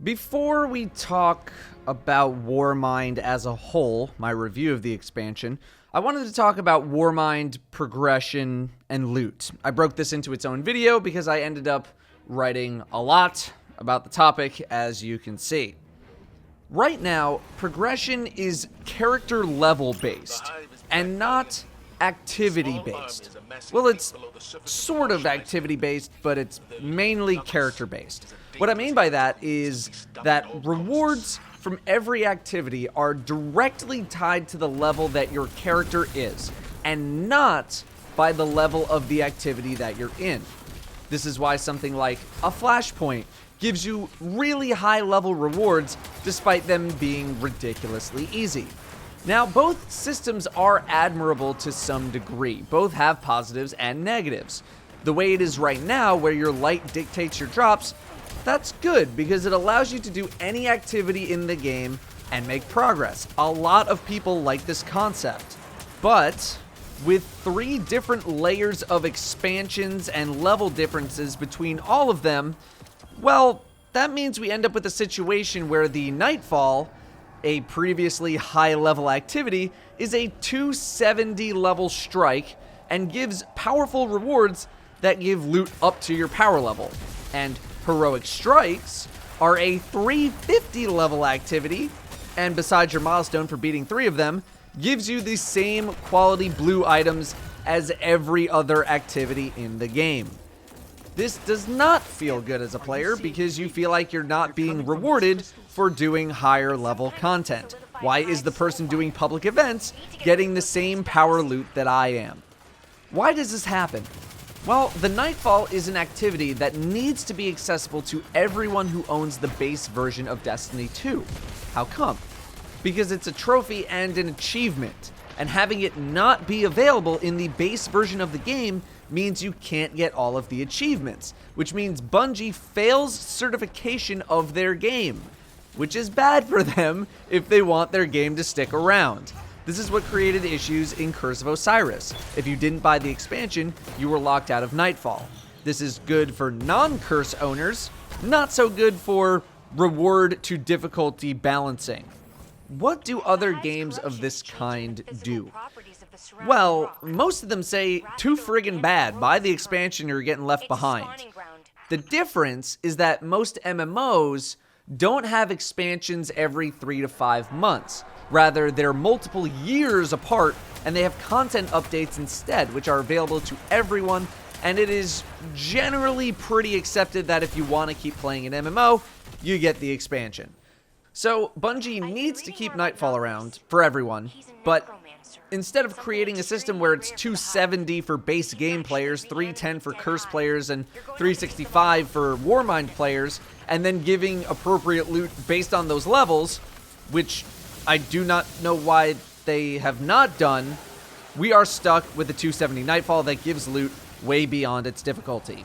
Before we talk about Warmind as a whole, my review of the expansion, I wanted to talk about Warmind progression and loot. I broke this into its own video because I ended up writing a lot about the topic, as you can see. Right now, progression is character level based and not activity based. Well, it's sort of activity based, but it's mainly character based. What I mean by that is that rewards from every activity are directly tied to the level that your character is, and not by the level of the activity that you're in. This is why something like a flashpoint gives you really high level rewards despite them being ridiculously easy. Now, both systems are admirable to some degree. Both have positives and negatives. The way it is right now, where your light dictates your drops, that's good because it allows you to do any activity in the game and make progress. A lot of people like this concept. But with 3 different layers of expansions and level differences between all of them, well, that means we end up with a situation where the Nightfall, a previously high-level activity, is a 270 level strike and gives powerful rewards that give loot up to your power level. And Heroic Strikes are a 350 level activity, and besides your milestone for beating 3 of them, gives you the same quality blue items as every other activity in the game. This does not feel good as a player because you feel like you're not being rewarded for doing higher level content. Why is the person doing public events getting the same power loot that I am? Why does this happen? Well, the Nightfall is an activity that needs to be accessible to everyone who owns the base version of Destiny 2. How come? Because it's a trophy and an achievement, and having it not be available in the base version of the game means you can't get all of the achievements, which means Bungie fails certification of their game, which is bad for them if they want their game to stick around. This is what created issues in Curse of Osiris. If you didn't buy the expansion, you were locked out of Nightfall. This is good for non-Curse owners, not so good for reward to difficulty balancing. What do other games of this kind do? Well, most of them say, too friggin' bad, buy the expansion or you're getting left behind. The difference is that most MMOs don't have expansions every 3 to 5 months. Rather, they're multiple years apart, and they have content updates instead, which are available to everyone, and it is generally pretty accepted that if you want to keep playing an MMO, you get the expansion. So, Bungie needs to keep Nightfall around for everyone, but instead of creating a system where it's 270 for base game players, 310 for Curse players, and 365 for Warmind players, and then giving appropriate loot based on those levels, which I do not know why they have not done, we are stuck with the 270 Nightfall that gives loot way beyond its difficulty.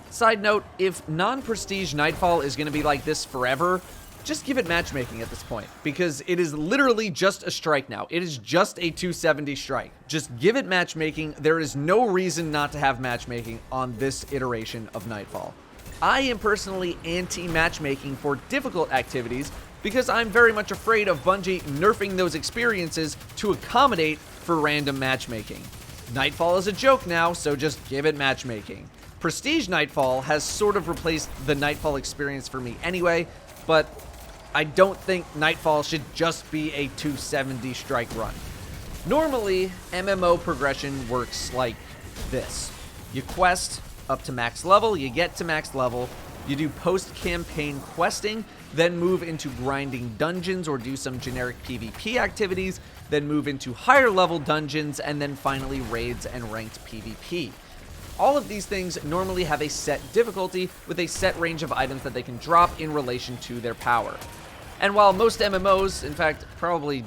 Side note, if non-prestige Nightfall is going to be like this forever, just give it matchmaking at this point, because it is literally just a strike now. It is just a 270 strike. Just give it matchmaking. There is no reason not to have matchmaking on this iteration of Nightfall. I am personally anti-matchmaking for difficult activities because I'm very much afraid of Bungie nerfing those experiences to accommodate for random matchmaking. Nightfall is a joke now, so just give it matchmaking. Prestige Nightfall has sort of replaced the Nightfall experience for me anyway, but I don't think Nightfall should just be a 270 strike run. Normally, MMO progression works like this. You quest up to max level, you get to max level, you do post-campaign questing, then move into grinding dungeons or do some generic PvP activities, then move into higher level dungeons, and then finally raids and ranked PvP. All of these things normally have a set difficulty with a set range of items that they can drop in relation to their power. And while most MMOs, in fact, probably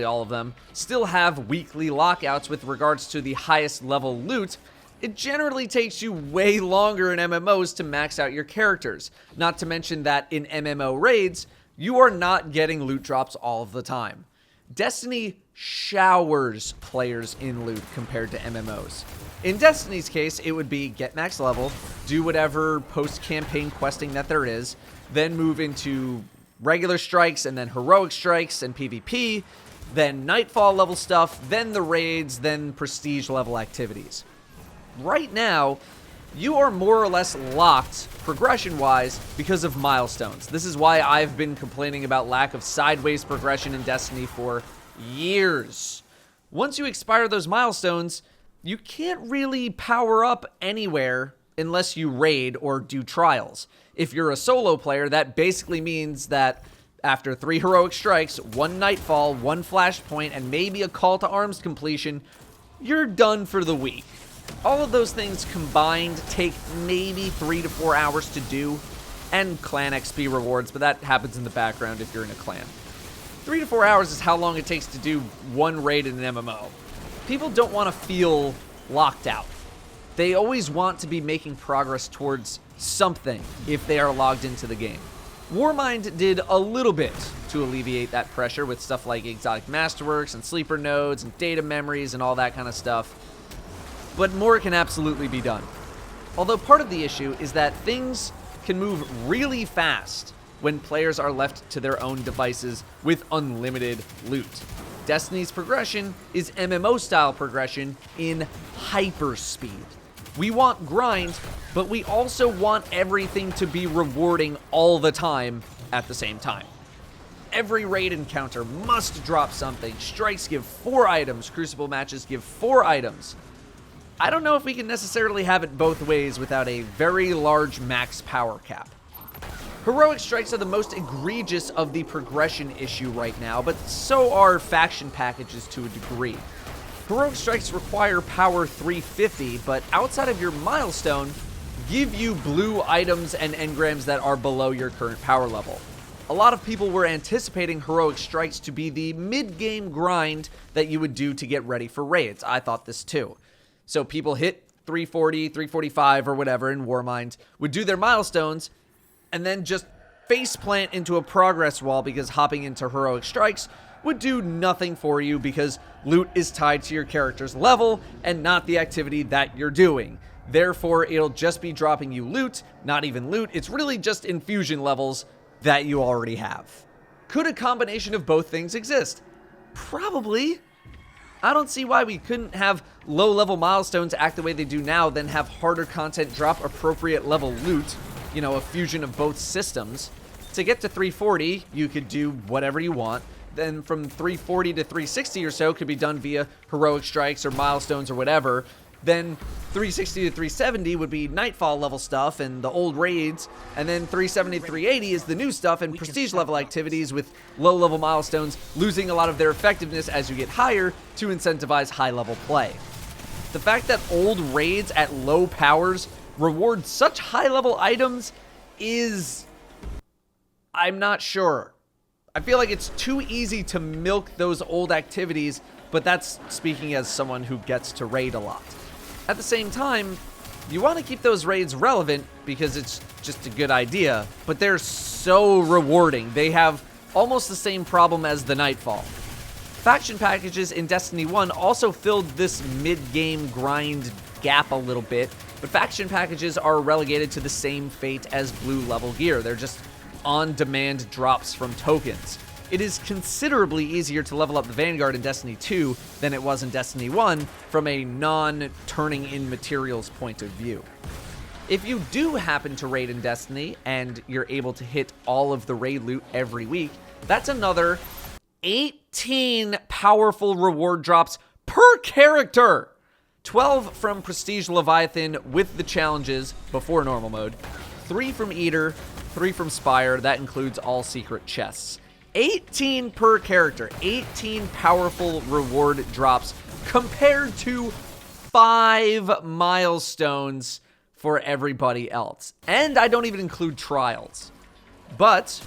all of them, still have weekly lockouts with regards to the highest level loot, it generally takes you way longer in MMOs to max out your characters. Not to mention that in MMO raids, you are not getting loot drops all of the time. Destiny showers players in loot compared to MMOs. In Destiny's case, it would be get max level, do whatever post-campaign questing that there is, then move into regular strikes, and then heroic strikes and PvP, then Nightfall level stuff, then the raids, then prestige level activities. Right now, you are more or less locked progression-wise because of milestones. This is why I've been complaining about lack of sideways progression in Destiny for years. Once you expire those milestones, you can't really power up anywhere unless you raid or do trials. If you're a solo player, that basically means that after 3 heroic strikes, 1 Nightfall, 1 flashpoint, and maybe a call to arms completion, you're done for the week. All of those things combined take maybe 3 to 4 hours to do, and clan XP rewards, but that happens in the background if you're in a clan. 3 to 4 hours is how long it takes to do 1 raid in an MMO. People don't want to feel locked out. They always want to be making progress towards something if they are logged into the game. Warmind did a little bit to alleviate that pressure with stuff like exotic masterworks and sleeper nodes and data memories and all that kind of stuff. But more can absolutely be done. Although part of the issue is that things can move really fast when players are left to their own devices with unlimited loot. Destiny's progression is MMO-style progression in hyperspeed. We want grind, but we also want everything to be rewarding all the time at the same time. Every raid encounter must drop something. Strikes give 4 items. Crucible matches give 4 items. I don't know if we can necessarily have it both ways without a very large max power cap. Heroic strikes are the most egregious of the progression issue right now, but so are faction packages to a degree. Heroic strikes require power 350, but outside of your milestone, give you blue items and engrams that are below your current power level. A lot of people were anticipating heroic strikes to be the mid-game grind that you would do to get ready for raids. I thought this too. So people hit 340, 345 or whatever in Warmind, would do their milestones, and then just faceplant into a progress wall because hopping into heroic strikes would do nothing for you because loot is tied to your character's level and not the activity that you're doing. Therefore, it'll just be dropping you loot, not even loot. It's really just infusion levels that you already have. Could a combination of both things exist? Probably. I don't see why we couldn't have low-level milestones act the way they do now, then have harder content drop appropriate level loot, you know, a fusion of both systems. To get to 340, you could do whatever you want. Then from 340 to 360 or so could be done via heroic strikes or milestones or whatever. Then 360 to 370 would be Nightfall level stuff and the old raids. And then 370 to 380 is the new stuff and prestige level activities with low level milestones losing a lot of their effectiveness as you get higher to incentivize high level play. The fact that old raids at low powers reward such high level items is... I'm not sure. I feel like it's too easy to milk those old activities, but that's speaking as someone who gets to raid a lot. At the same time, you want to keep those raids relevant because it's just a good idea, but they're so rewarding. They have almost the same problem as the Nightfall. Faction packages in Destiny 1 also filled this mid-game grind gap a little bit, but faction packages are relegated to the same fate as blue level gear. They're just on-demand drops from tokens. It is considerably easier to level up the Vanguard in Destiny 2 than it was in Destiny 1 from a non-turning in materials point of view. If you do happen to raid in Destiny and you're able to hit all of the raid loot every week, that's another 18 powerful reward drops per character! 12 from Prestige Leviathan with the challenges before normal mode, 3 from Eater, 3 from Spire, that includes all secret chests. 18 per character, 18 powerful reward drops compared to 5 milestones for everybody else. And I don't even include trials. But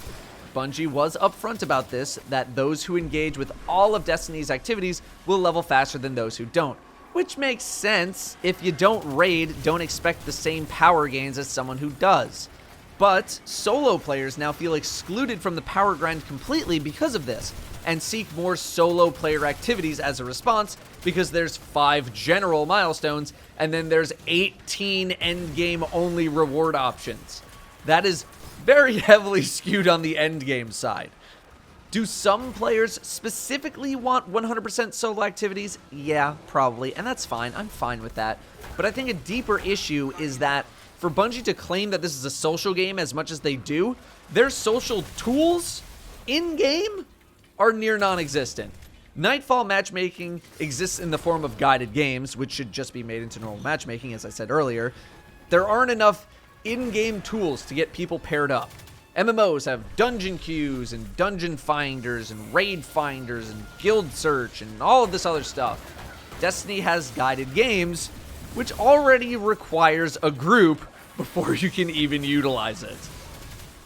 Bungie was upfront about this, that those who engage with all of Destiny's activities will level faster than those who don't. Which makes sense. If you don't raid, don't expect the same power gains as someone who does. But solo players now feel excluded from the power grind completely because of this, and seek more solo player activities as a response because there's 5 general milestones, and then there's 18 endgame only reward options. That is very heavily skewed on the endgame side. Do some players specifically want 100% solo activities? Yeah, probably, and that's fine. I'm fine with that. But I think a deeper issue is that for Bungie to claim that this is a social game as much as they do, their social tools in-game are near non-existent. Nightfall matchmaking exists in the form of guided games, which should just be made into normal matchmaking, as I said earlier. There aren't enough in-game tools to get people paired up. MMOs have dungeon queues and dungeon finders and raid finders and guild search and all of this other stuff. Destiny has guided games, which already requires a group before you can even utilize it.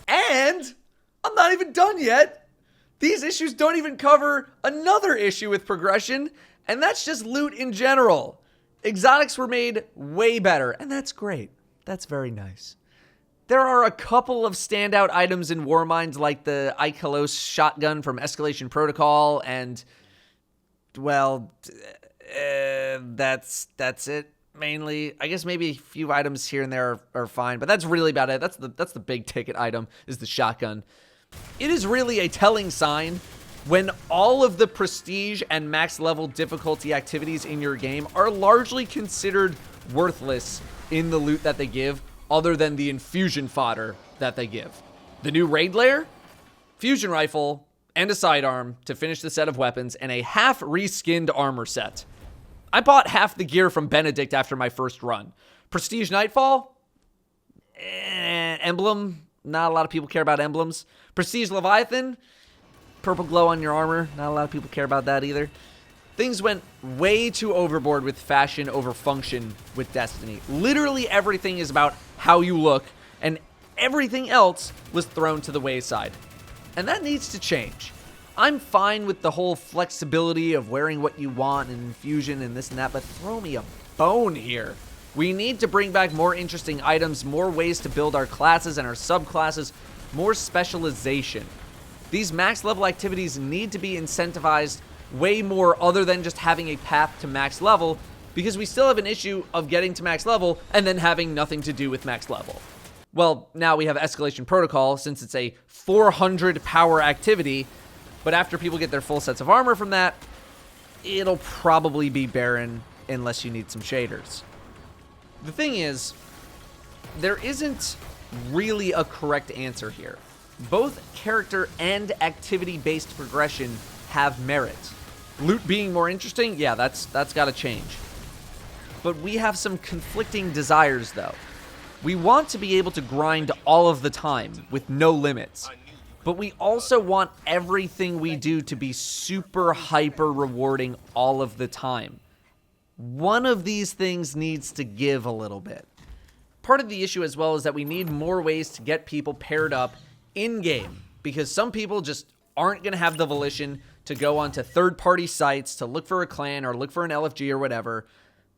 And I'm not even done yet. These issues don't even cover another issue with progression, and that's just loot in general. Exotics were made way better, and that's great. That's very nice. There are a couple of standout items in Warmind, like the Ikelos shotgun from Escalation Protocol, and, well, that's it, mainly. I guess maybe a few items here and there are fine, but that's really about it. That's the big ticket item, is the shotgun. It is really a telling sign when all of the prestige and max level difficulty activities in your game are largely considered worthless in the loot that they give, other than the infusion fodder that they give. The new raid lair, fusion rifle, and a sidearm to finish the set of weapons, and a half reskinned armor set. I bought half the gear from Benedict after my first run. Prestige Nightfall, emblem, not a lot of people care about emblems. Prestige Leviathan, purple glow on your armor, not a lot of people care about that either. Things went way too overboard with fashion over function with Destiny. Literally everything is about how you look, and everything else was thrown to the wayside. And that needs to change. I'm fine with the whole flexibility of wearing what you want and infusion and this and that, but throw me a bone here. We need to bring back more interesting items, more ways to build our classes and our subclasses, more specialization. These max level activities need to be incentivized way more other than just having a path to max level, because we still have an issue of getting to max level and then having nothing to do with max level. Well, now we have Escalation Protocol, since it's a 400 power activity, but after people get their full sets of armor from that, it'll probably be barren unless you need some shaders. The thing is, there isn't really a correct answer here. Both character and activity-based progression have merit. Loot being more interesting, yeah, that's got to change. But we have some conflicting desires, though. We want to be able to grind all of the time with no limits, but we also want everything we do to be super hyper rewarding all of the time. One of these things needs to give a little bit. Part of the issue as well is that we need more ways to get people paired up in-game, because some people just aren't going to have the volition to go onto third-party sites to look for a clan or look for an LFG or whatever.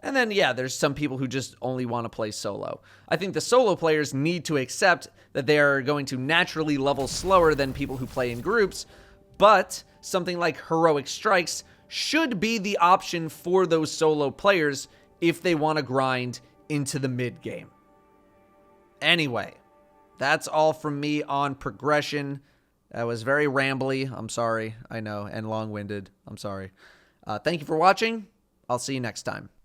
And then, yeah, there's some people who just only want to play solo. I think the solo players need to accept that they are going to naturally level slower than people who play in groups, but something like Heroic Strikes should be the option for those solo players if they want to grind into the mid-game. Anyway, that's all from me on progression. That was very rambly. I'm sorry. I know. And long-winded. I'm sorry. Thank you for watching. I'll see you next time.